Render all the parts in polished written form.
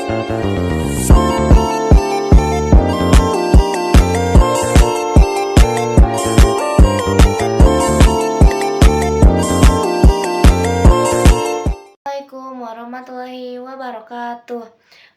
Assalamualaikum warahmatullahi wabarakatuh.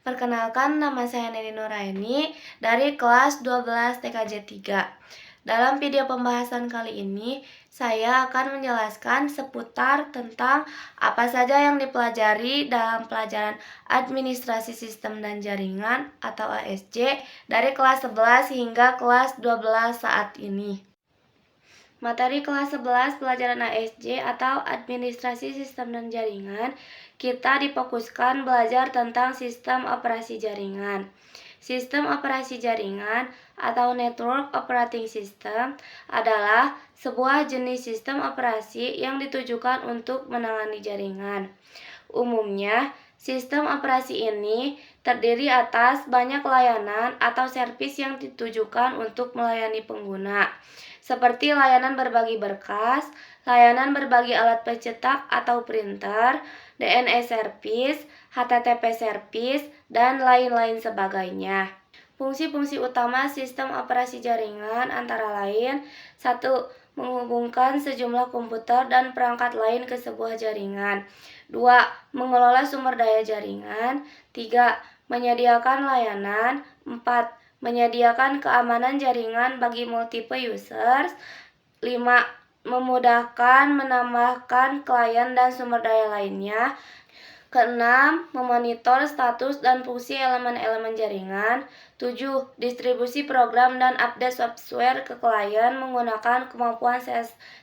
Perkenalkan, nama saya Neni Nuraini dari kelas 12 TKJ 3. Dalam video pembahasan kali ini, saya akan menjelaskan seputar tentang apa saja yang dipelajari dalam pelajaran Administrasi Sistem dan Jaringan atau ASJ dari kelas 11 hingga kelas 12 saat ini. Materi kelas 11 pelajaran ASJ atau Administrasi Sistem dan Jaringan, kita difokuskan belajar tentang sistem operasi jaringan. Sistem operasi jaringan atau Network Operating System adalah sebuah jenis sistem operasi yang ditujukan untuk menangani jaringan. Umumnya, sistem operasi ini terdiri atas banyak layanan atau servis yang ditujukan untuk melayani pengguna, seperti layanan berbagi berkas, layanan berbagi alat pencetak atau printer, DNS service, HTTP service, dan lain-lain sebagainya. Fungsi-fungsi utama sistem operasi jaringan antara lain: 1. Menghubungkan sejumlah komputer dan perangkat lain ke sebuah jaringan. 2. Mengelola sumber daya jaringan. 3. Menyediakan layanan. 4. Menyediakan keamanan jaringan bagi multiple users. 5. Memudahkan menambahkan klien dan sumber daya lainnya. Keenam, memonitor status dan fungsi elemen-elemen jaringan. 7. Distribusi program dan update software ke klien menggunakan kemampuan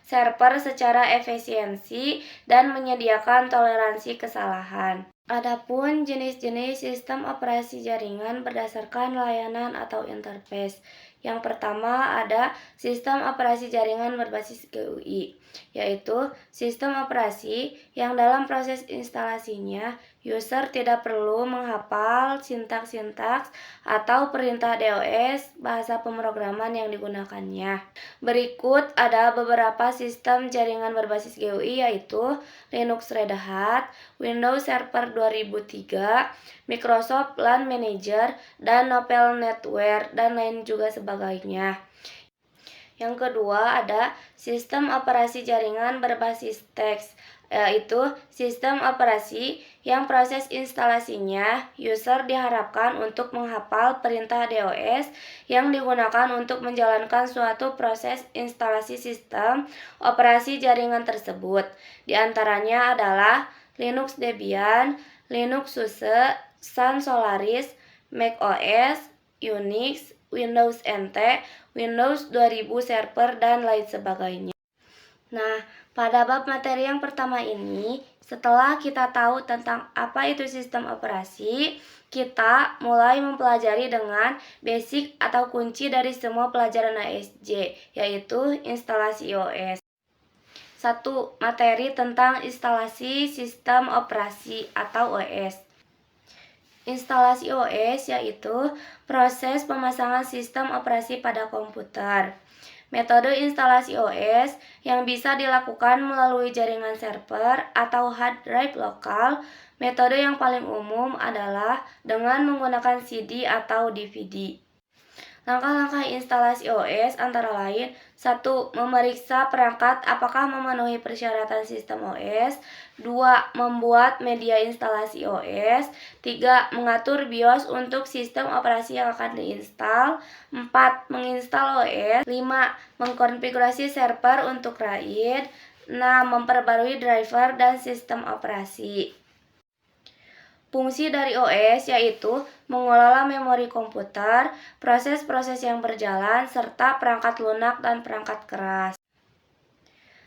server secara efisiensi dan menyediakan toleransi kesalahan. Adapun jenis-jenis sistem operasi jaringan berdasarkan layanan atau interface. Yang pertama ada sistem operasi jaringan berbasis GUI, yaitu sistem operasi yang dalam proses instalasinya user tidak perlu menghafal sintaks-sintaks atau perintah DOS bahasa pemrograman yang digunakannya. Berikut ada beberapa sistem jaringan berbasis GUI, yaitu Linux Red Hat, Windows Server 2003, Microsoft LAN Manager, dan Novell NetWare, dan lain juga sebagainya. Yang kedua ada sistem operasi jaringan berbasis teks, yaitu sistem operasi yang proses instalasinya user diharapkan untuk menghafal perintah DOS yang digunakan untuk menjalankan suatu proses instalasi sistem operasi jaringan tersebut. Di antaranya adalah Linux Debian, Linux SUSE, Sun Solaris, Mac OS, Unix, Windows NT, Windows 2000 Server, dan lain sebagainya. Nah, pada bab materi yang pertama ini, setelah kita tahu tentang apa itu sistem operasi, kita mulai mempelajari dengan basic atau kunci dari semua pelajaran ASJ, yaitu instalasi OS. 1. Materi tentang instalasi sistem operasi atau OS. Instalasi OS yaitu proses pemasangan sistem operasi pada komputer. Metode instalasi OS yang bisa dilakukan melalui jaringan server atau hard drive lokal. Metode yang paling umum adalah dengan menggunakan CD atau DVD. Langkah-langkah instalasi OS antara lain: 1. Memeriksa perangkat apakah memenuhi persyaratan sistem OS. 2. Membuat media instalasi OS. 3. Mengatur BIOS untuk sistem operasi yang akan diinstal. 4. Menginstal OS. 5. Mengkonfigurasi server untuk RAID. 6. Memperbarui driver dan sistem operasi. Fungsi dari OS yaitu mengelola memori komputer, proses-proses yang berjalan, serta perangkat lunak dan perangkat keras.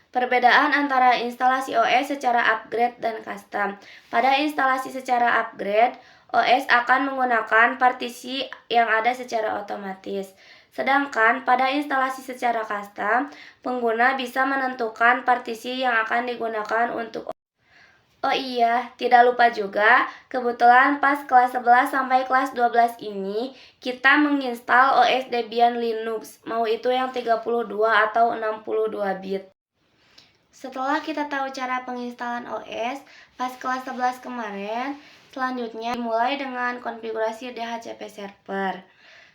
Perbedaan antara instalasi OS secara upgrade dan custom. Pada instalasi secara upgrade, OS akan menggunakan partisi yang ada secara otomatis. Sedangkan pada instalasi secara custom, pengguna bisa menentukan partisi yang akan digunakan untuk. Oh iya, tidak lupa juga, kebetulan pas kelas 11 sampai kelas 12 ini, kita menginstal OS Debian Linux, mau itu yang 32 atau 62 bit. Setelah kita tahu cara penginstalan OS, pas kelas 11 kemarin, Selanjutnya dimulai dengan konfigurasi DHCP server.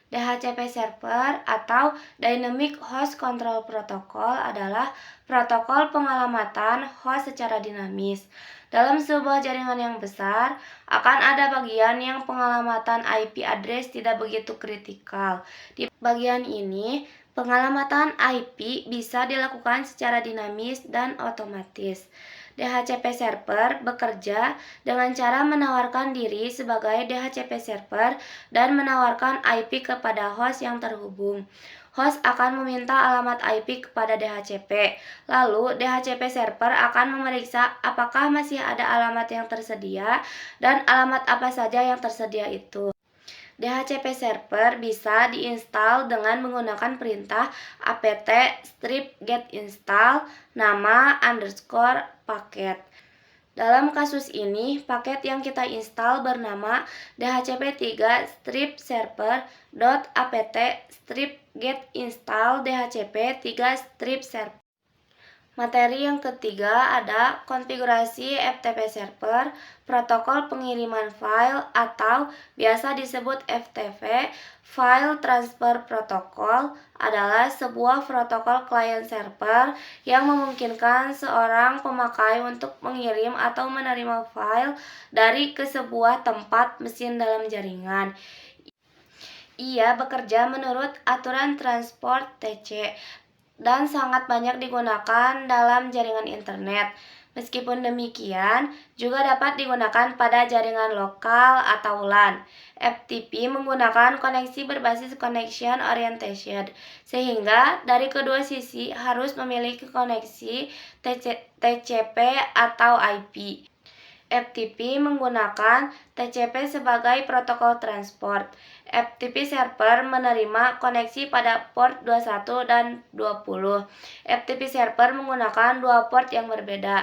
DHCP server atau Dynamic Host Control Protocol adalah protokol pengalamatan host secara dinamis. Dalam sebuah jaringan yang besar, akan ada bagian yang pengalamatan IP address tidak begitu kritikal. Di bagian ini, pengalamatan IP bisa dilakukan secara dinamis dan otomatis. DHCP server bekerja dengan cara menawarkan diri sebagai DHCP server dan menawarkan IP kepada host yang terhubung. Host akan meminta alamat IP kepada DHCP. Lalu, DHCP server akan memeriksa apakah masih ada alamat yang tersedia dan alamat apa saja yang tersedia itu. DHCP server bisa diinstal dengan menggunakan perintah apt strip get install nama underscore paket. Dalam kasus ini, paket yang kita install bernama dhcp3 strip server.apt strip get install dhcp3 strip server. Materi yang ketiga ada konfigurasi FTP server, protokol pengiriman file atau biasa disebut FTP, File Transfer Protocol adalah sebuah protokol client server yang memungkinkan seorang pemakai untuk mengirim atau menerima file dari ke sebuah tempat mesin dalam jaringan. Ia bekerja menurut aturan transport TC dan sangat banyak digunakan dalam jaringan internet. Meskipun demikian, juga dapat digunakan pada jaringan lokal atau LAN. FTP menggunakan koneksi berbasis connection orientation, sehingga dari kedua sisi harus memiliki koneksi TCP atau IP. FTP menggunakan TCP sebagai protokol transport. FTP server menerima koneksi pada port 21 dan 20. FTP server menggunakan dua port yang berbeda.